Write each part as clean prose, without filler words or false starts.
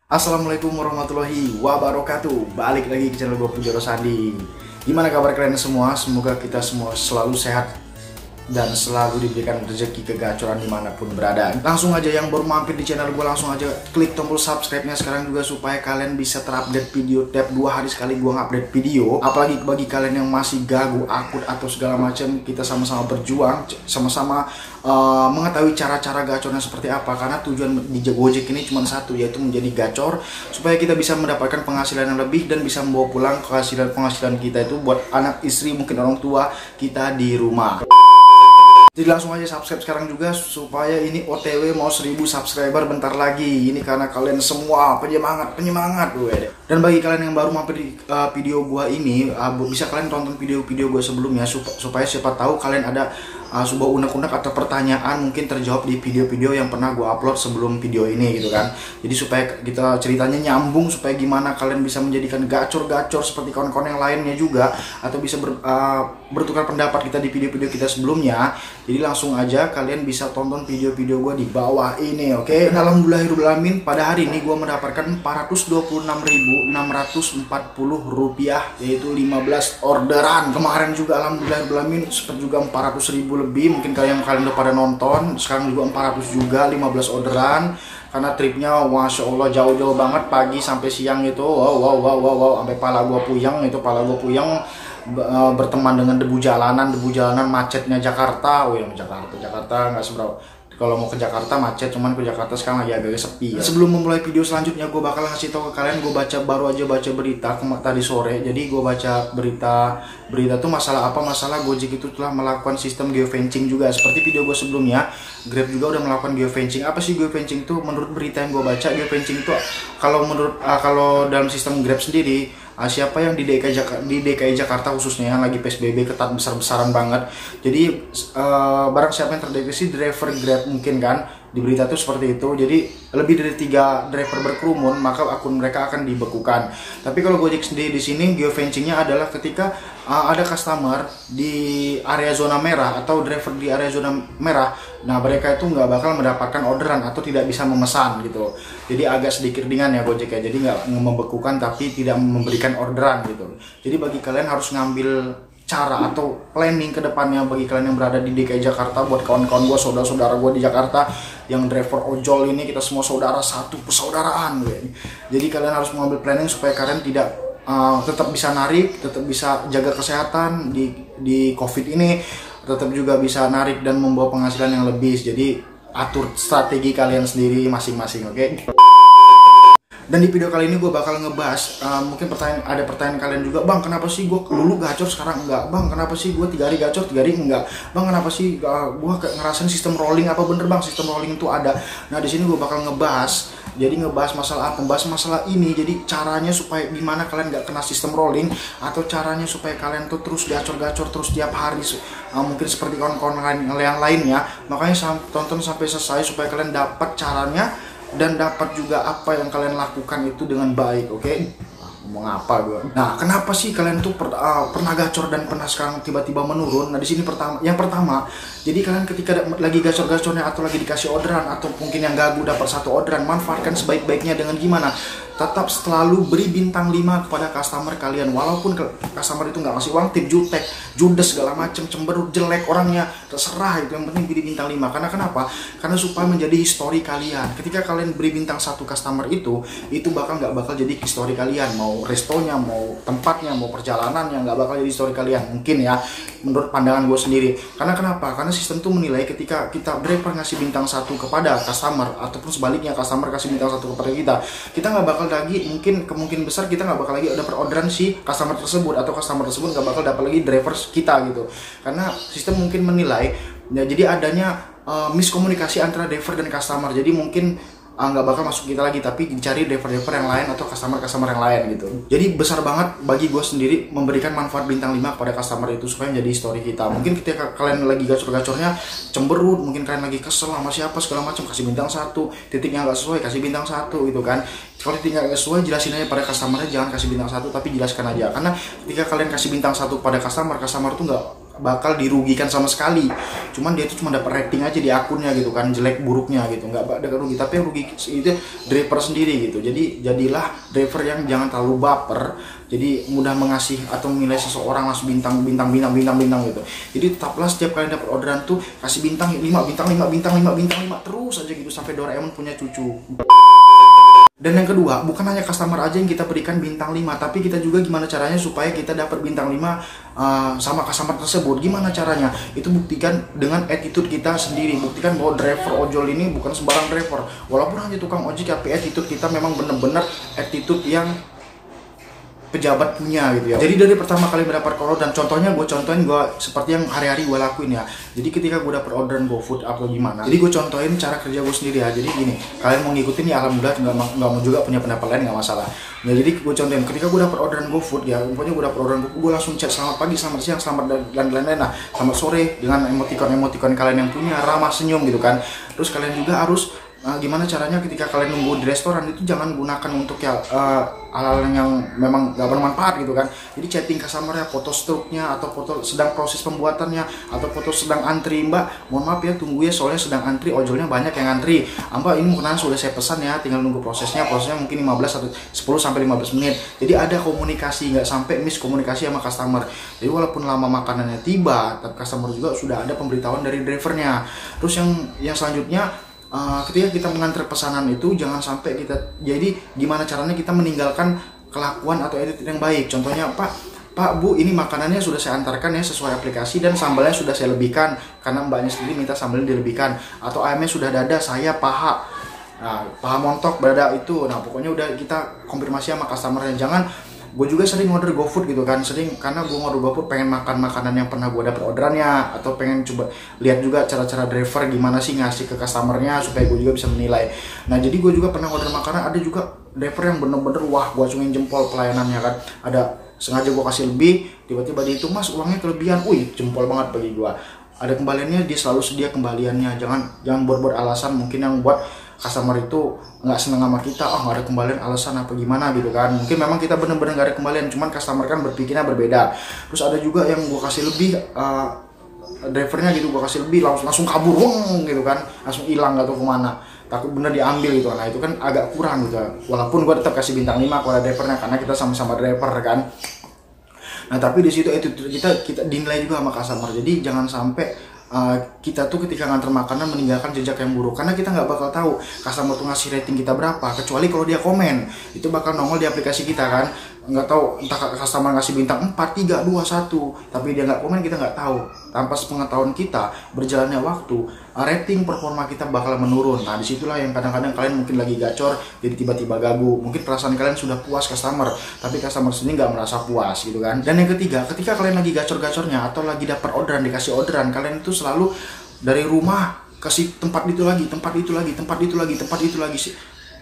Assalamualaikum warahmatullahi wabarakatuh. Balik lagi ke channel gue Pujoro Sanding. Gimana kabar kalian semua? Semoga kita semua selalu sehat dan selalu diberikan rezeki kegacoran dimanapun berada. Langsung aja yang baru mampir di channel gue, langsung aja klik tombol subscribe-nya sekarang juga supaya kalian bisa terupdate video. Tiap 2 hari sekali gue ngupdate video. Apalagi bagi kalian yang masih gagu, akut atau segala macam, kita sama-sama berjuang, sama-sama mengetahui cara-cara gacornya seperti apa. Karena tujuan di Gojek ini cuma satu, yaitu menjadi gacor supaya kita bisa mendapatkan penghasilan yang lebih dan bisa membawa pulang penghasilan kita itu buat anak, istri, mungkin orang tua kita di rumah. Jadi langsung aja subscribe sekarang juga supaya ini OTW mau 1000 subscriber bentar lagi. Ini karena kalian semua penyemangat gue. Dan bagi kalian yang baru mampir di video gua ini, bisa kalian tonton video-video gue sebelumnya supaya siapa tahu kalian ada sebuah unek-unek atau pertanyaan mungkin terjawab di video-video yang pernah gue upload sebelum video ini gitu kan. Jadi supaya kita ceritanya nyambung, supaya gimana kalian bisa menjadikan gacor-gacor seperti kawan-kawan yang lainnya juga, atau bisa bertukar pendapat kita di video-video kita sebelumnya. Jadi langsung aja kalian bisa tonton video-video gue di bawah ini, oke? Alhamdulillahirobbilalamin, pada hari ini gue mendapatkan Rp426.640, yaitu 15 orderan. Kemarin juga alhamdulillahirobbilalamin sempat juga 400.000 lebih. Mungkin kalian udah pada nonton. Sekarang juga 400 juga, 15 orderan. Karena tripnya Masya Allah jauh-jauh banget, pagi sampai siang itu. Wow, sampai pala gua puyeng, berteman dengan debu jalanan macetnya Jakarta. Oh ya, Jakarta nggak seberapa. Kalau mau ke Jakarta macet, cuman ke Jakarta sekarang lagi agak sepi ya. Sebelum memulai video selanjutnya, gue bakal ngasih tahu ke kalian, gue baru aja baca berita tadi sore. Jadi gue baca berita tuh masalah apa? Masalah Gojek itu telah melakukan sistem geofencing juga. Seperti video gue sebelumnya, Grab juga udah melakukan geofencing. Apa sih geofencing itu? Menurut berita yang gue baca, geofencing itu kalau dalam sistem Grab sendiri, siapa yang di DKI Jakarta khususnya yang lagi PSBB ketat besar-besaran banget. Jadi barang siapa yang terdeteksi driver Grab mungkin kan, di berita itu seperti itu. Jadi lebih dari 3 driver berkerumun, maka akun mereka akan dibekukan. Tapi kalau Gojek sendiri di sini geofencingnya adalah ketika ada customer di area zona merah atau driver di area zona merah, nah mereka itu nggak bakal mendapatkan orderan atau tidak bisa memesan gitu. Jadi agak sedikit ringan ya Gojek ya. Jadi nggak membekukan tapi tidak memberikan orderan gitu. Jadi bagi kalian harus ngambil cara atau planning ke depannya bagi kalian yang berada di DKI Jakarta. Buat kawan-kawan gue, saudara-saudara gue di Jakarta yang driver ojol ini, kita semua saudara, satu persaudaraan gue. Jadi kalian harus mengambil planning supaya kalian tidak tetap bisa narik, tetap bisa jaga kesehatan di COVID ini, tetap juga bisa narik dan membawa penghasilan yang lebih. Jadi atur strategi kalian sendiri masing-masing, oke? Dan di video kali ini gue bakal ngebahas, mungkin ada pertanyaan kalian juga, bang kenapa sih gue dulu gacor sekarang enggak? Bang kenapa sih gue 3 hari gacor 3 hari enggak? Bang kenapa sih gue ngerasain sistem rolling? Apa bener bang sistem rolling itu ada? Nah di sini gue bakal ngebahas, jadi ngebahas masalah apa? Membahas masalah ini, jadi caranya supaya gimana kalian gak kena sistem rolling, atau caranya supaya kalian tuh terus gacor-gacor terus tiap hari, mungkin seperti kawan-kawan yang lainnya. Makanya tonton sampai selesai supaya kalian dapat caranya dan dapat juga apa yang kalian lakukan itu dengan baik, oke? Ngomong apa gue? Nah, kenapa sih kalian tuh pernah gacor dan pernah sekarang tiba-tiba menurun? Nah, di sini yang pertama, jadi kalian ketika lagi gacor-gacornya atau lagi dikasih orderan atau mungkin yang gagu dapat 1 orderan, manfaatkan sebaik-baiknya dengan gimana? Tetap selalu beri bintang 5 kepada customer kalian. Walaupun customer itu nggak ngasih uang tip, jutek, judes segala macem, cemberut, jelek orangnya, terserah itu, yang penting beri bintang 5. Karena kenapa? Karena supaya menjadi histori kalian. Ketika kalian beri bintang 1 customer itu nggak bakal jadi histori kalian. Mau restonya, mau tempatnya, mau perjalanannya, nggak bakal jadi histori kalian. Mungkin ya, menurut pandangan gue sendiri. Karena kenapa? Karena sistem itu menilai ketika kita driver ngasih bintang 1 kepada customer, ataupun sebaliknya customer kasih bintang 1 kepada kita nggak bakal lagi, kemungkinan besar kita nggak bakal lagi dapat orderan si customer tersebut, atau customer tersebut nggak bakal dapat lagi driver kita gitu. Karena sistem mungkin menilai ya, jadi adanya miskomunikasi antara driver dan customer. Jadi mungkin nggak bakal masuk kita lagi, tapi dicari driver-driver yang lain atau customer yang lain gitu. Jadi besar banget bagi gue sendiri memberikan manfaat bintang 5 kepada customer itu supaya menjadi story kita. Mungkin ketika kalian lagi gacor-gacornya cemberut, mungkin kalian lagi kesel sama siapa segala macam, kasih bintang 1, titiknya nggak sesuai kasih bintang 1 gitu kan. Kalau titiknya nggak sesuai, jelasin aja pada customernya, jangan kasih bintang 1 tapi jelaskan aja. Karena ketika kalian kasih bintang 1 pada customer tuh nggak bakal dirugikan sama sekali. Cuman dia itu cuma dapat rating aja di akunnya gitu kan, jelek buruknya gitu, nggak ada rugi. Tapi yang rugi itu driver sendiri gitu. Jadi jadilah driver yang jangan terlalu baper, jadi mudah mengasih atau menilai seseorang langsung bintang gitu. Jadi tetaplah setiap kali dapat orderan tuh kasih bintang 5 bintang terus aja gitu sampai Doraemon punya cucu. Dan yang kedua, bukan hanya customer aja yang kita berikan bintang 5, tapi kita juga gimana caranya supaya kita dapat bintang 5 sama customer tersebut. Gimana caranya? Itu buktikan dengan attitude kita sendiri. Buktikan bahwa driver ojol ini bukan sembarang driver. Walaupun hanya tukang ojek, tapi attitude kita memang benar-benar attitude yang pejabat punya gitu ya. Jadi dari pertama kali mendapat orderan, contohnya gue contohin gue seperti yang hari-hari gue lakuin ya. Jadi ketika gue dapat orderan GoFood atau gimana, jadi gue contohin cara kerja gue sendiri ya. Jadi gini, kalian mau ngikutin ya alhamdulillah, nggak mau juga punya pendapat lain nggak masalah. Nah jadi gue contohin ketika gue dapat orderan GoFood ya, pokoknya gue dapat orderan GoFood, gue langsung chat selamat pagi, selamat siang, selamat dan lain-lain. Nah selamat sore dengan emoticon kalian yang punya ramah senyum gitu kan. Terus kalian juga harus gimana caranya ketika kalian nunggu di restoran itu jangan gunakan untuk ya hal-hal yang memang gak bermanfaat gitu kan. Jadi chatting customer-nya, foto struknya atau foto sedang proses pembuatannya atau foto sedang antri, mbak mohon maaf ya tunggu ya soalnya sedang antri, ojolnya banyak yang antri, mbak ini makanan sudah saya pesan ya, tinggal nunggu prosesnya mungkin 15 atau 10 sampai 15 menit. Jadi ada komunikasi, nggak sampai miskomunikasi sama customer. Jadi walaupun lama makanannya tiba, tapi customer juga sudah ada pemberitahuan dari drivernya. Terus yang selanjutnya, ketika kita mengantar pesanan itu jangan sampai kita, jadi gimana caranya kita meninggalkan kelakuan atau attitude yang baik. Contohnya, Pak Bu, ini makanannya sudah saya antarkan ya sesuai aplikasi dan sambalnya sudah saya lebihkan karena mbaknya sendiri minta sambalnya dilebihkan, atau ayamnya sudah dada, saya paha. Nah, paha montok dada itu. Nah, pokoknya udah kita konfirmasi sama customernya. Jangan, gue juga sering order GoFood gitu kan, karena gue order GoFood pengen makan makanan yang pernah gue dapet orderannya, atau pengen coba lihat juga cara-cara driver gimana sih ngasih ke customernya supaya gue juga bisa menilai. Nah jadi gue juga pernah order makanan, ada juga driver yang bener-bener wah gue acungin jempol pelayanannya kan. Ada sengaja gue kasih lebih, tiba-tiba dihitung, mas uangnya kelebihan, wih jempol banget bagi gue. Ada kembaliannya, dia selalu sedia kembaliannya. Jangan buat alasan mungkin yang buat customer itu nggak seneng sama kita, nggak ada kembalian alasan apa gimana gitu kan. Mungkin memang kita bener-bener nggak ada kembalian, cuman customer kan berpikirnya berbeda. Terus ada juga yang gue kasih lebih, drivernya gitu gue kasih lebih langsung kabur gitu kan, langsung hilang gak tau kemana, takut bener diambil gitu. Nah itu kan agak kurang gitu. Walaupun gue tetap kasih bintang 5 kepada drivernya karena kita sama-sama driver kan. Nah tapi di situ itu kita dinilai juga sama customer. Jadi jangan sampai kita tuh ketika nganter makanan meninggalkan jejak yang buruk, karena kita nggak bakal tahu customer tuh ngasih rating kita berapa, kecuali kalau dia komen itu bakal nongol di aplikasi kita kan. Nggak tahu entah customer ngasih bintang 4, 3, 2, 1 tapi dia nggak komen, kita nggak tahu. Tanpa sepengetahuan kita, berjalannya waktu, rating performa kita bakal menurun. Nah disitulah yang kadang-kadang kalian mungkin lagi gacor jadi tiba-tiba gagu. Mungkin perasaan kalian sudah puas customer, tapi customer sendiri nggak merasa puas gitu kan. Dan yang ketiga, ketika kalian lagi gacor-gacornya atau lagi dapat orderan, dikasih orderan, kalian itu selalu dari rumah kasih tempat itu lagi.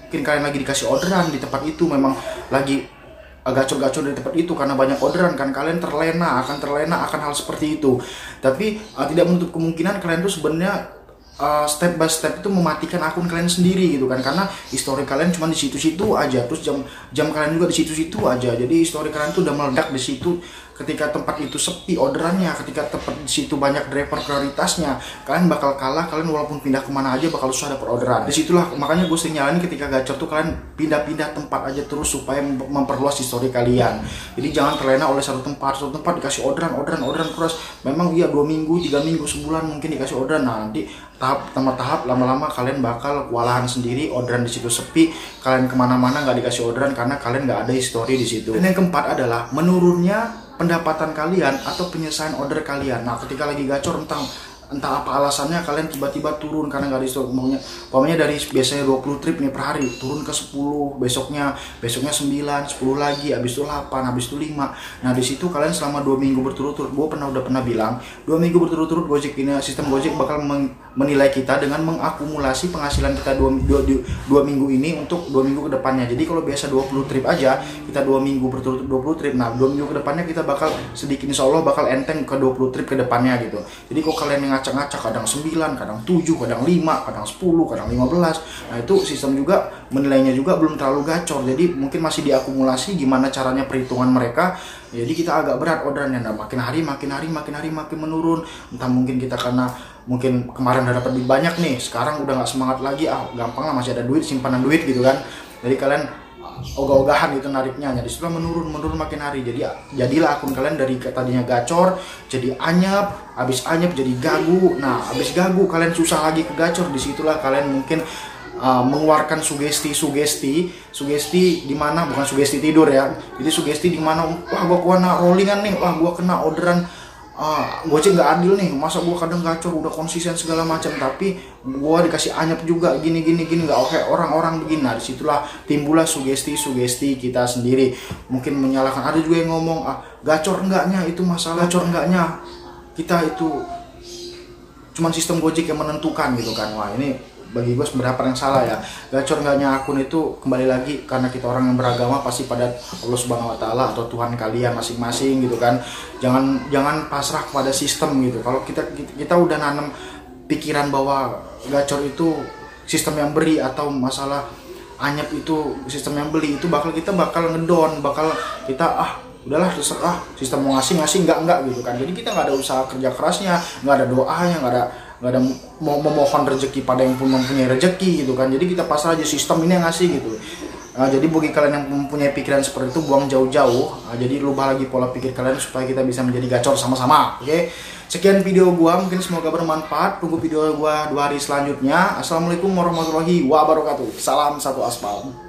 Mungkin kalian lagi dikasih orderan di tempat itu, memang lagi gacor-gacor di tempat itu karena banyak orderan kan, kalian akan terlena akan hal seperti itu. Tapi tidak menutup kemungkinan kalian tuh sebenarnya step by step itu mematikan akun kalian sendiri gitu kan, karena histori kalian cuma di situ-situ aja, terus jam kalian juga di situ-situ aja. Jadi histori kalian tuh udah meledak di situ. Ketika tempat itu sepi orderannya, ketika tempat di situ banyak driver prioritasnya, kalian bakal kalah. Kalian walaupun pindah kemana aja bakal susah dapat orderan. Disitulah makanya gue sering nyalain ketika gacor tuh kalian pindah-pindah tempat aja terus supaya memperluas histori kalian. Jadi jangan terlena oleh satu tempat dikasih orderan terus. Memang iya 2 minggu, 3 minggu, sebulan mungkin dikasih orderan. Nah, nanti tahap lama-lama kalian bakal kewalahan sendiri. Orderan di situ sepi, kalian kemana-mana nggak dikasih orderan karena kalian nggak ada histori di situ. Dan yang keempat adalah menurunnya pendapatan kalian atau penyelesaian order kalian. Nah ketika lagi gacor entah apa alasannya kalian tiba-tiba turun karena nggak di-store. Pokoknya dari biasanya 20 trip nih per hari turun ke 10, besoknya 9, 10 lagi, habis itu 8, habis itu 5. Nah di situ kalian selama 2 minggu berturut-turut, gue udah pernah bilang 2 minggu berturut-turut Gojek ini, sistem Gojek bakal menilai kita dengan mengakumulasi penghasilan kita 2 minggu ini untuk 2 minggu ke depannya. Jadi kalau biasa 20 trip aja, kita 2 minggu berturut-turut 20 trip. Nah 2 minggu ke depannya kita bakal sedikit, insya Allah bakal enteng ke 20 trip ke depannya gitu. Jadi kalau kalian yang ngacak-ngacak, kadang 9, kadang 7, kadang 5, kadang 10, kadang 15. Nah itu sistem juga menilainya juga belum terlalu gacor, jadi mungkin masih diakumulasi gimana caranya perhitungan mereka. Jadi kita agak berat orderannya, nah makin hari makin menurun. Entah mungkin kita karena mungkin kemarin udah dapat lebih banyak nih, sekarang udah nggak semangat lagi, gampang lah masih ada duit, simpanan duit gitu kan. Jadi kalian ogah-ogahan gitu nariknya, jadi setelah menurun makin hari. Jadi jadilah akun kalian dari tadinya gacor jadi anyep, habis anyep jadi gagu. Nah habis gagu kalian susah lagi ke gacor, disitulah kalian mungkin mengeluarkan sugesti di mana bukan sugesti tidur ya. Jadi sugesti di mana, wah gua kena rollingan nih, wah gua kena orderan Gojek nggak adil nih, masa gua kadang gacor udah konsisten segala macam tapi gua dikasih anyep juga gini nggak oke orang-orang begini. Nah disitulah timbullah sugesti kita sendiri, mungkin menyalahkan. Ada juga yang ngomong gacor enggaknya itu masalah, gacor enggaknya kita itu cuman sistem Gojek yang menentukan gitu kan. Wah ini bagi gue seberapa yang salah ya. Gacor enggaknya akun itu kembali lagi karena kita orang yang beragama, pasti pada Allah Subhanahu Wa Taala atau Tuhan kalian masing-masing gitu kan. Jangan pasrah kepada sistem gitu. Kalau kita udah nanam pikiran bahwa gacor itu sistem yang beri atau masalah anyep itu sistem yang beli, itu bakal ngedon, bakal kita udahlah terserah sistem mau ngasih enggak gitu kan. Jadi kita nggak ada usaha kerja kerasnya, nggak ada doanya, nggak ada mau memohon rezeki pada yang pun mempunyai rezeki gitu kan. Jadi kita pasrah aja sistem ini yang ngasih gitu. Jadi bagi kalian yang mempunyai pikiran seperti itu, buang jauh-jauh. Jadi rubah lagi pola pikir kalian supaya kita bisa menjadi gacor sama-sama. Oke. Sekian video gua, mungkin semoga bermanfaat. Tunggu video gua 2 hari selanjutnya. Assalamualaikum warahmatullahi wabarakatuh. Salam satu aspal.